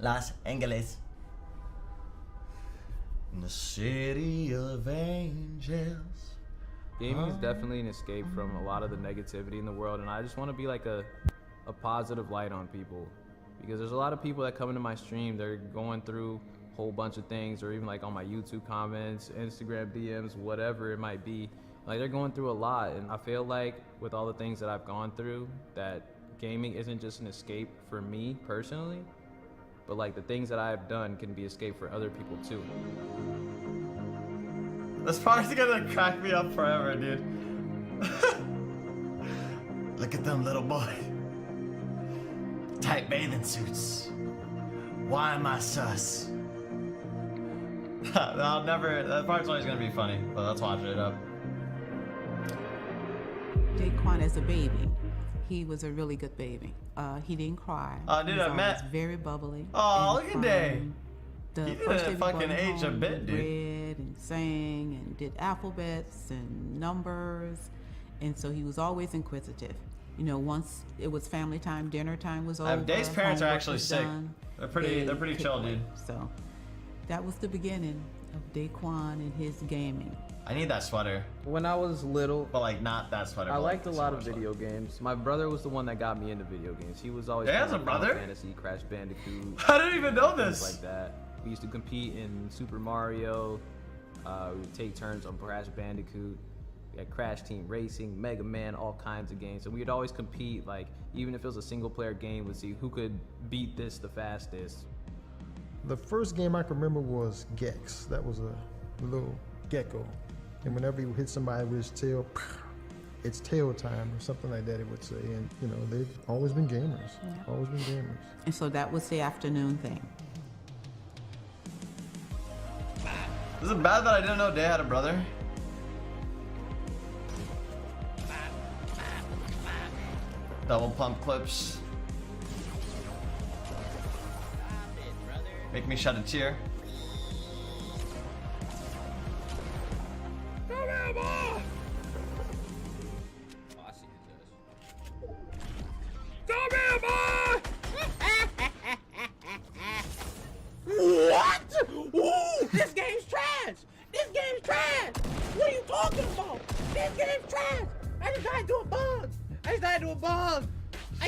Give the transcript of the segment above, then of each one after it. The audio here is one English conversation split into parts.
Los Angeles. In the city of angels. Gaming is definitely an escape from a lot of the negativity in the world, and I just want to be like a positive light on people, because there's a lot of people that come into my stream, they're going through a whole bunch of things, or even like on my YouTube comments, Instagram DMs, whatever it might be, like they're going through a lot, and I feel like with all the things that I've gone through, that gaming isn't just an escape for me personally, but like the things that I've done can be escape for other people too. This part's gonna crack me up forever, dude. Look at them little boy. Tight bathing suits. Why am I sus? I'll never, that part's always gonna be funny, but let's watch it up. Daequan as a baby, he was a really good baby. He didn't cry. Oh, dude, he was I met. always very bubbly. Oh, look at Day. The He first day didn't we fucking brought him age a home, bit, he dude. read and sang and did alphabets and numbers, and so he was always inquisitive. You know, once it was family time, dinner time was over. Dave's parents are homework actually was sick. done, They're pretty they chill, could play. dude. So that was the beginning of Daequan and his gaming. I need that sweater, When I was little, but like not that sweater. I but, liked a like, lot of sweater. video games. My brother was the one that got me into video games. He was always He has playing a brother? Final Fantasy, Crash Bandicoot. I didn't even know things this. like that. We used to compete in Super Mario. We would take turns on Crash Bandicoot. We had Crash Team Racing, Mega Man, all kinds of games. And we'd always compete, like, even if it was a single player game, we'd see who could beat this the fastest. The first game I can remember was Gex. That was a little gecko. And whenever he would hit somebody with his tail, it's tail time or something like that, it would say. And, you know, they've always been gamers. Yeah. Always been gamers. And so that was the afternoon thing. Is it bad that I didn't know Day had a brother? Double pump clips. Make me shed a tear. What? Ooh, this game's trash! This game's trash! What are you talking about? This game's trash! I just died to a bug!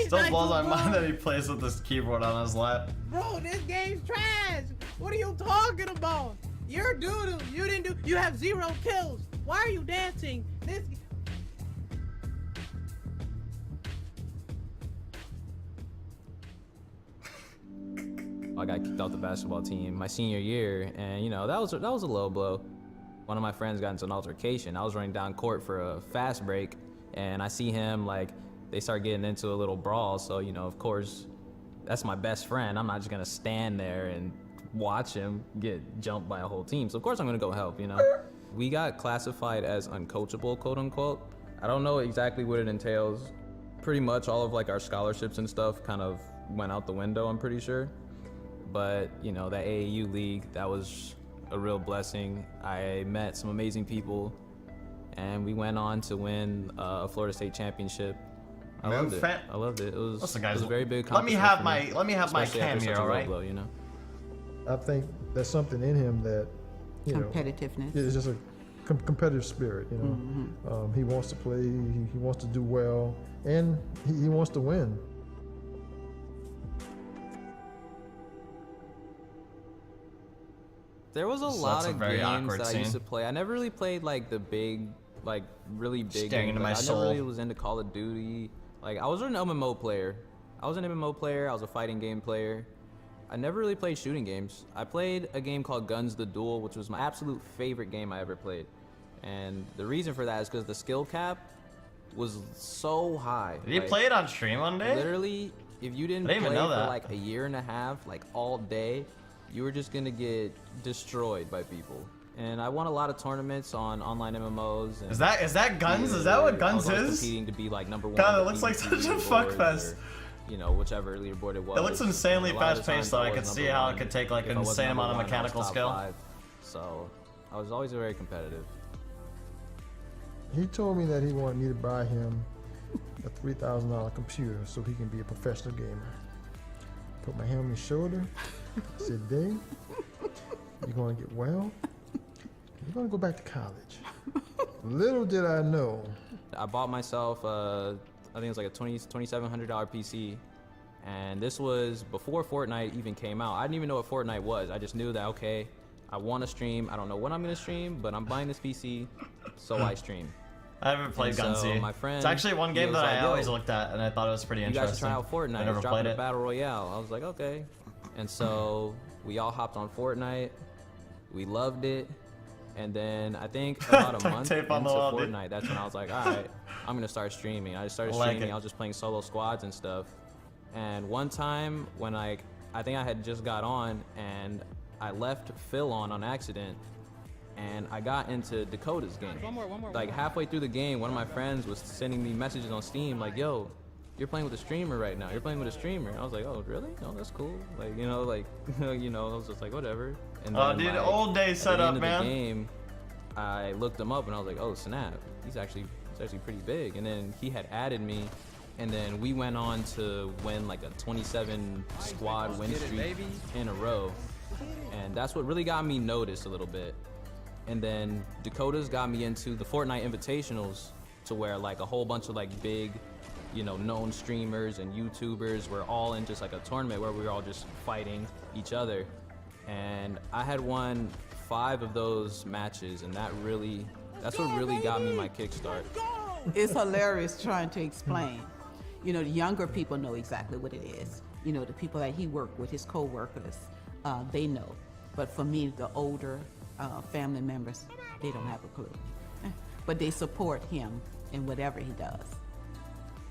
Still blows my mind that he plays with this keyboard on his lap. Bro, this game's trash! What are you talking about? You're doo-doo. You have 0 kills. Why are you dancing? I got kicked off the basketball team my senior year, and you know, that was a low blow. One of my friends got into an altercation. I was running down court for a fast break, and I see him, like, they start getting into a little brawl, so, you know, of course, that's my best friend. I'm not just gonna stand there and watch him get jumped by a whole team. So of course I'm gonna go help, you know? We got classified as uncoachable, quote unquote. I don't know exactly what it entails. Pretty much all of like our scholarships and stuff kind of went out the window, I'm pretty sure. But, you know, that AAU league, that was a real blessing. I met some amazing people, and we went on to win a Florida State championship. I loved it. I loved it. It was, Listen, guys, it was a very big let me accomplishment have for my me, let me have my especially after such a cameo, low right? blow, you know? I think there's something in him that, you know, Competitiveness. it's just a competitive spirit, you know. He wants to play, he wants to do well, and he wants to win. There was a So lot that's a of very games awkward that I used scene. to play. I never really played like the big, like really big Staring games. into Like, my I soul. never really was into Call of Duty. Like I was an MMO player. I was a fighting game player. I never really played shooting games. I played a game called Guns the Duel, which was my absolute favorite game I ever played. And the reason for that is because the skill cap was so high. Did you play it on stream one day? Literally, if you didn't I didn't play even know for that. like a year and a half, like all day, you were just gonna get destroyed by people. And I won a lot of tournaments on online MMOs. And Is that Guns? Is that what Guns I was always is? competing to be like number one. God, it on the looks like PvP such a fuck leaderboards fest. or, you know, whichever leaderboard it was. It looks insanely And a lot of the fast-paced, times though. I was could see number how it one. could take, like, If an I wasn't insane number amount of one, I was mechanical top skill. 5. So I was always very competitive. He told me that he wanted me to buy him a $3,000 computer so he can be a professional gamer. Put my hand on his shoulder, I said, Dave, you're going to get well. You're going to go back to college. Little did I know. I bought myself, I think it was like a $2,700 PC. And this was before Fortnite even came out. I didn't even know what Fortnite was. I just knew that, okay, I want to stream. I don't know what I'm going to stream, but I'm buying this PC, so I stream. I haven't played And so Gunsy. my friend, It's actually one he game was that like, I always "Yo, looked at, and I thought it was pretty you interesting. guys should try out Fortnite. I never It's dropping played a it. battle royale." I was like, okay. And so we all hopped on Fortnite. We loved it. And then I think about a month Tape into on the wall, dude. Fortnite, that's when I was like, all right, I'm gonna start streaming. I just started Like streaming. it. I was just playing solo squads and stuff. And one time when I think I had just got on and I left Phil on accident, and I got into Dakota's game. One more. Like halfway through the game, one of my friends was sending me messages on Steam like, yo, you're playing with a streamer right now. You're playing with a streamer. And I was like, oh, really? Oh, that's cool. Like, you know, I was just like, whatever. And Oh, then, dude, like, old day at the setup, end of man. the game, I looked him up and I was like, oh, snap. He's actually pretty big. And then he had added me. And then we went on to win like a 27 squad win streak in a row. And that's what really got me noticed a little bit. And then Dakota's got me into the Fortnite Invitationals, to where like a whole bunch of like big, you know, known streamers and YouTubers were all in just like a tournament where we were all just fighting each other. And I had won 5 of those matches, and that's what really got me my kickstart. It's hilarious trying to explain. You know, the younger people know exactly what it is. You know, the people that he worked with, his co-workers, they know. But for me, the older family members, they don't have a clue. But they support him in whatever he does.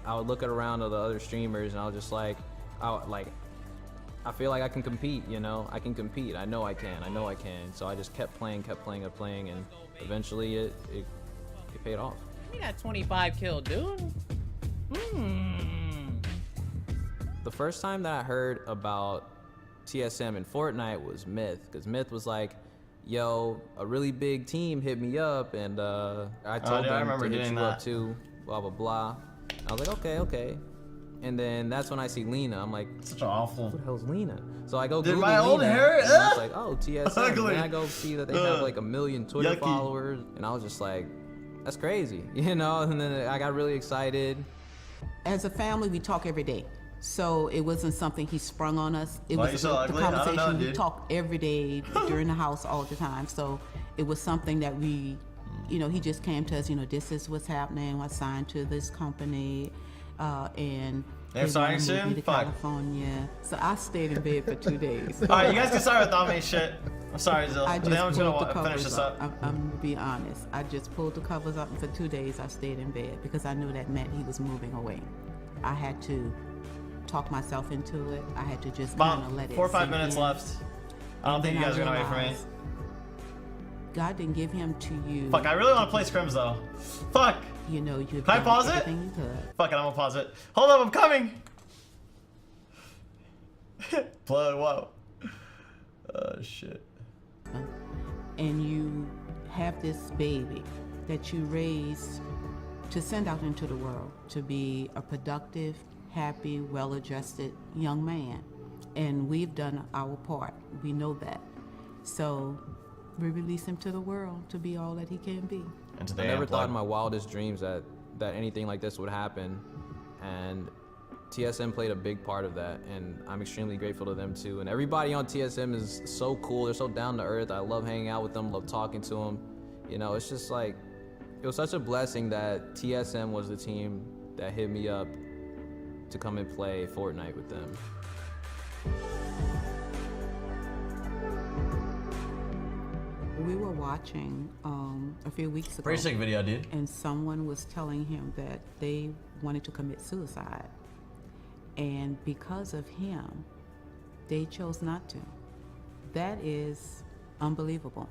I would look around at the other streamers, and I was just like, I feel like I can compete, you know? I can compete. I know I can. So I just kept playing, and eventually it paid off. Give me that 25 kill, dude. The first time that I heard about TSM and Fortnite was Myth, because Myth was like, yo, a really big team hit me up, and I told dude, I them remember to hit doing you up that. too, blah, blah, blah. I was like, okay. And then that's when I see Lena. I'm like, Such an awful. who the hell's Lena? So I go Dude, Google my old Lena, hair, and I was ugh. like, oh, TSM. Ugly. Then I go see that they have like 1 million Twitter Yucky. followers, and I was just like, that's crazy, you know? And then I got really excited. As a family, we talk every day. So it wasn't something he sprung on us. It Why was you so the ugly? I don't know, conversation we dude. talked every day during the house all the time. So it was something that we, you know, he just came to us, you know, this is what's happening. I signed to this company, and They're they starting wanna move me soon? to Fuck. California. So I stayed in bed for 2 days. All right, you guys can start without me. Shit. I'm sorry, Zill. I But just then I'm just pulled the gonna finish covers this up. up. I'm gonna be honest. I just pulled the covers up, and for 2 days I stayed in bed because I knew that meant he was moving away. I had to talk myself into it. I had to just kind of About let it 4 or 5 sink minutes in. left. I don't think you Then guys are gonna wait for me. realized God didn't give him to you. Fuck, I really want to play scrims though. Fuck. You know, you've Can I done pause it? everything you could. Fuck it, I'm gonna pause it. Hold up, I'm coming. Plug, whoa. Oh shit. And you have this baby that you raised to send out into the world to be a productive, happy, well-adjusted young man. And we've done our part. We know that. So we release him to the world to be all that he can be. And to I the never thought in unplugged. my wildest dreams that anything like this would happen, and TSM played a big part of that, and I'm extremely grateful to them too. And everybody on TSM is so cool. They're so down to earth. I love hanging out with them, love talking to them. You know, it's just like, it was such a blessing that TSM was the team that hit me up to come and play Fortnite with them. We were watching a few weeks ago. Pretty sick video, dude. And someone was telling him that they wanted to commit suicide. And because of him, they chose not to. That is unbelievable.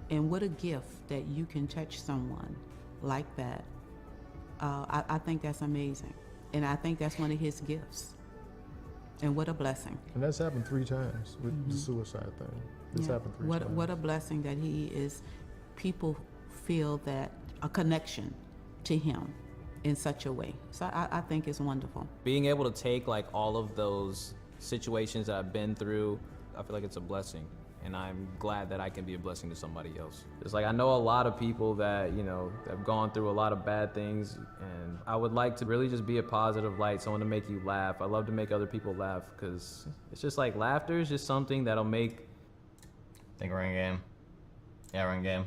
And what a gift that you can touch someone like that. I think that's amazing. And I think that's one of his gifts. And what a blessing. And that's happened 3 times with the suicide thing. It's Yeah. happened 3 times. What a blessing that he is, people feel that a connection to him in such a way. So I think it's wonderful. Being able to take like all of those situations that I've been through, I feel like it's a blessing. And I'm glad that I can be a blessing to somebody else. It's like I know a lot of people that, you know, have gone through a lot of bad things, and I would like to really just be a positive light, someone to make you laugh. I love to make other people laugh because it's just like laughter is just something that'll make. Think we're in game. Yeah, we're in game.